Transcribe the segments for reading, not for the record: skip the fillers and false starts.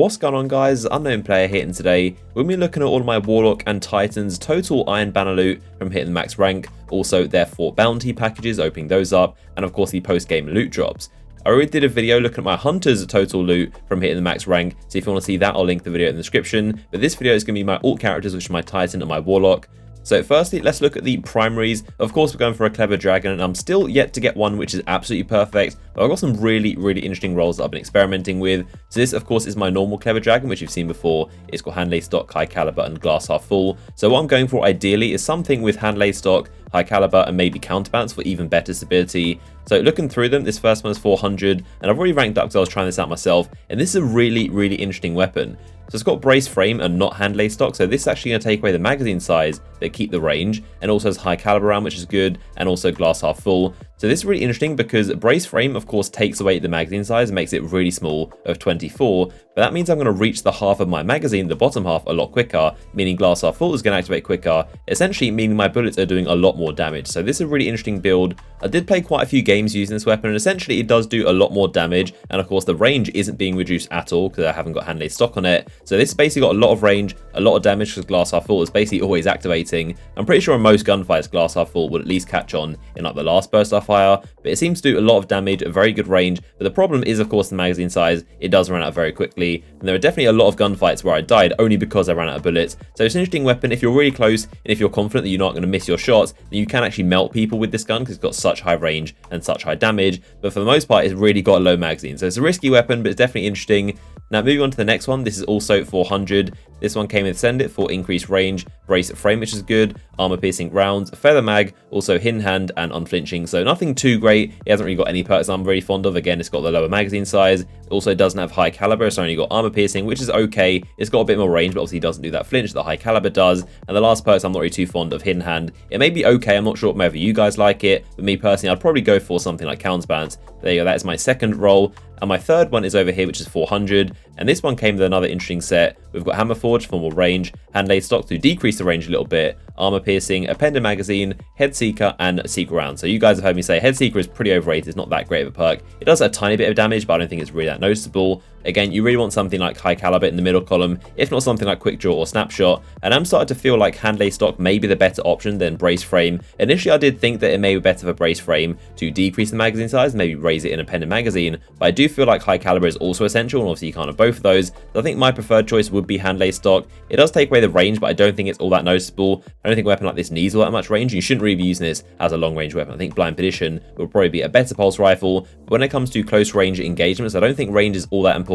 What's going on, guys? Unknown Player here, and today we'll be looking at all of my Warlock and Titans total Iron Banner loot from hitting the max rank, also their 4 bounty packages, opening those up, and of course the post-game loot drops. I already did a video looking at my Hunters total loot from hitting the max rank, so if you want to see that, I'll link the video in the description, but this video is going to be my alt characters, which are my Titan and my Warlock. So firstly, let's look at the primaries. Of course, we're going for a clever dragon, and I'm still yet to get one which is absolutely perfect, but I've got some really interesting rolls that I've been experimenting with. So this, of course, is my normal clever dragon, which you've seen before. It's got hand lay stock, high caliber, and glass half full. So what I'm going for ideally is something with hand lay stock, high caliber, and maybe counterbalance for even better stability. So looking through them, this first one is 400, and I've already ranked up because I was trying this out myself, and this is a really interesting weapon. So it's got brace frame and not hand lay stock, so this is actually going to take away the magazine size but keep the range, and also has high caliber round, which is good, and also glass half full. So this is really interesting because brace frame, of course, takes away the magazine size and makes it really small of 24, but that means I'm going to reach the half of my magazine, the bottom half, a lot quicker, meaning glass half full is going to activate quicker, essentially meaning my bullets are doing a lot more damage. So this is a really interesting build. I did play quite a few games using this weapon, and essentially it does do a lot more damage, and of course the range isn't being reduced at all because I haven't got hand lay stock on it. So this has basically got a lot of range, a lot of damage because glass half full is basically always activating. I'm pretty sure in most gunfights glass half full will at least catch on in like the last burst of fire, but it seems to do a lot of damage, a very good range. But the problem is, of course, the magazine size. It does run out very quickly, and there are definitely a lot of gunfights where I died only because I ran out of bullets. So it's an interesting weapon if you're really close, and if you're confident that you're not going to miss your shots, then you can actually melt people with this gun because it's got such high range and such high damage. But for the most part, it's really got a low magazine, so it's a risky weapon, but it's definitely interesting. Now moving on to the next one, this is also 400. This one came with Send It for increased range, brace frame, which is good, armor piercing rounds, feather mag, also hidden hand, and unflinching. So nothing too great. It hasn't really got any perks I'm very fond of. Again, it's got the lower magazine size. It also doesn't have high caliber. It's only got armor piercing, which is okay. It's got a bit more range, but obviously it doesn't do that flinch that high caliber does. And the last perks I'm not really too fond of, hidden hand. It may be okay. I'm not sure whether you guys like it, but me personally, I'd probably go for something like counterbalance. There you go. That is my second roll. And my third one is over here, which is 400. And this one came with another interesting set. We've got Hammer Forge for more range, hand laid stock to decrease the range a little bit, armor piercing, appended magazine, head seeker, and secret round. So you guys have heard me say head seeker is pretty overrated. It's not that great of a perk. It does a tiny bit of damage, but I don't think it's really that noticeable. Again, you really want something like high caliber in the middle column, if not something like quick draw or snapshot. And I'm starting to feel like hand lay stock may be the better option than brace frame. Initially, I did think that it may be better for brace frame to decrease the magazine size, maybe raise it in appended magazine. But I do feel like high caliber is also essential, and obviously you can't have both of those. So I think my preferred choice would be hand lay stock. It does take away the range, but I don't think it's all that noticeable. I don't think a weapon like this needs all that much range. You shouldn't really be using this as a long range weapon. I think Blind Perdition will probably be a better pulse rifle. But when it comes to close range engagements, I don't think range is all that important.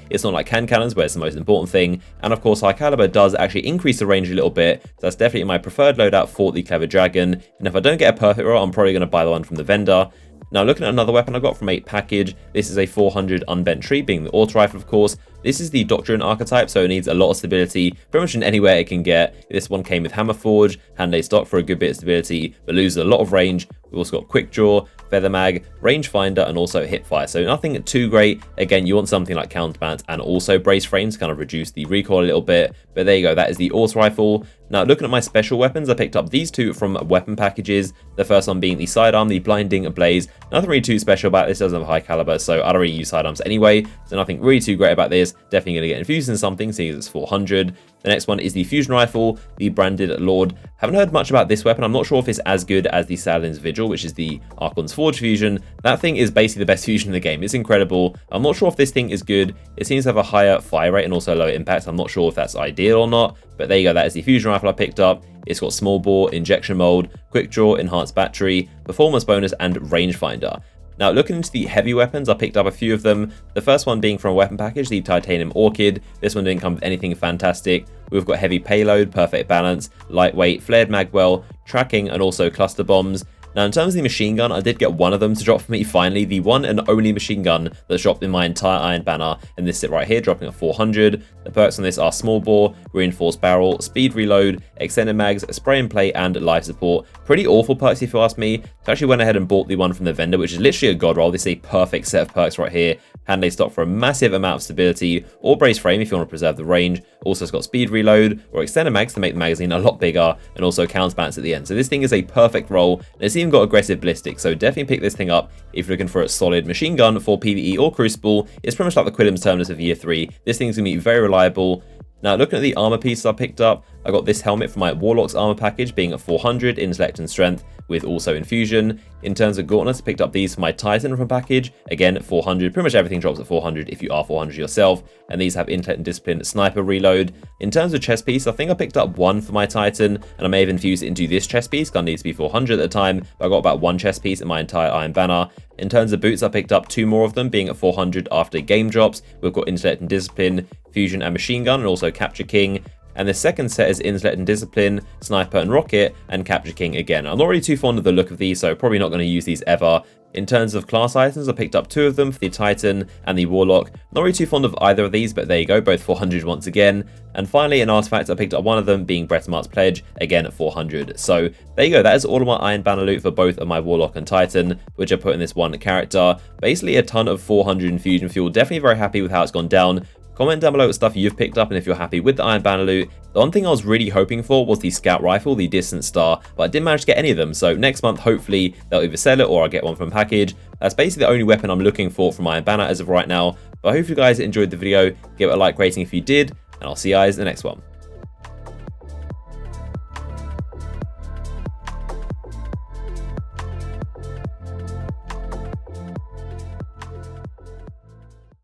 It's not like hand cannons where it's the most important thing. And of course, high caliber does actually increase the range a little bit. So that's definitely my preferred loadout for the clever dragon. And if I don't get a perfect roll, I'm probably going to buy the one from the vendor. Now looking at another weapon I got from a package, this is a 400 unbent tree, being the auto rifle of course. This is the Doctrine archetype, so it needs a lot of stability, pretty much in anywhere it can get. This one came with Hammer Forge, hand lay stock for a good bit of stability, but loses a lot of range. We've also got quick draw, feather mag, rangefinder, and also hip fire. So nothing too great. Again, you want something like counterbalance and also brace frames to kind of reduce the recoil a little bit. But there you go, that is the auto rifle. Now looking at my special weapons, I picked up these two from weapon packages. The first one being the sidearm, the blinding blaze. Nothing really too special about this, doesn't have high caliber, so I don't really use sidearms anyway. So nothing really too great about this. Definitely going to get infused in something, seeing as it's 400. The next one is the fusion rifle, the branded Lord. Haven't heard much about this weapon. I'm not sure if it's as good as the Saladin's Vigil, which is the Archon's Forge fusion. That thing is basically the best fusion in the game. It's incredible. I'm not sure if this thing is good. It seems to have a higher fire rate and also lower impact. I'm not sure if that's ideal or not, but there you go. That is the fusion rifle I picked up. It's got small bore, injection mold, quick draw, enhanced battery, performance bonus, and rangefinder. Now looking into the heavy weapons, I picked up a few of them. The first one being from a weapon package, the Titanium Orchid. This one didn't come with anything fantastic. We've got heavy payload, perfect balance, lightweight, flared magwell, tracking, and also cluster bombs. Now, in terms of the machine gun, I did get one of them to drop for me finally, the one and only machine gun that's dropped in my entire Iron Banner, and this sit right here, dropping at 400. The perks on this are small bore, reinforced barrel, speed reload, extended mags, spray and play, and life support. Pretty awful perks if you ask me. So I actually went ahead and bought the one from the vendor, which is literally a god roll. This is a perfect set of perks right here. Hand lay stock for a massive amount of stability, or brace frame if you want to preserve the range. Also, it's got speed reload or extended mags to make the magazine a lot bigger, and also counterbalance at the end. So this thing is a perfect roll, and it seems even got aggressive ballistic, so definitely pick this thing up if you're looking for a solid machine gun for PvE or Crucible. It's pretty much like the Quillam's Terminus of Year 3. This thing's going to be very reliable. Now, looking at the armor pieces I picked up, I got this helmet from my Warlock's armor package, being at 400 intellect and strength, with also infusion. In terms of gauntlets, I picked up these for my Titan from package, again at 400. Pretty much everything drops at 400 if you are 400 yourself, and these have intellect and discipline sniper reload. In terms of chest piece, I think I picked up one for my Titan, and I may have infused it into this chest piece, because I need to be 400 at the time, but I got about one chest piece in my entire Iron Banner. In terms of boots, I picked up two more of them, being at 400 after game drops. We've got intellect and discipline, fusion and machine gun, and also capture king. And the second set is intellect and discipline, sniper and rocket, and capture king again. I'm not really too fond of the look of these, so probably not going to use these ever. In terms of class items, I picked up two of them for the Titan and the Warlock. Not really too fond of either of these, but there you go, both 400 once again. And finally, an artifact, I picked up one of them, being Brettamart's Pledge, again at 400. So there you go, that is all of my Iron Banner loot for both of my Warlock and Titan, which I put in this one character. Basically a ton of 400 infusion fuel, definitely very happy with how it's gone down. Comment down below what stuff you've picked up and if you're happy with the Iron Banner loot. The one thing I was really hoping for was the Scout Rifle, the Distant Star, but I didn't manage to get any of them, so next month hopefully they'll either sell it or I'll get one from package. That's basically the only weapon I'm looking for from Iron Banner as of right now, but I hope you guys enjoyed the video. Give it a like rating if you did, and I'll see you guys in the next one.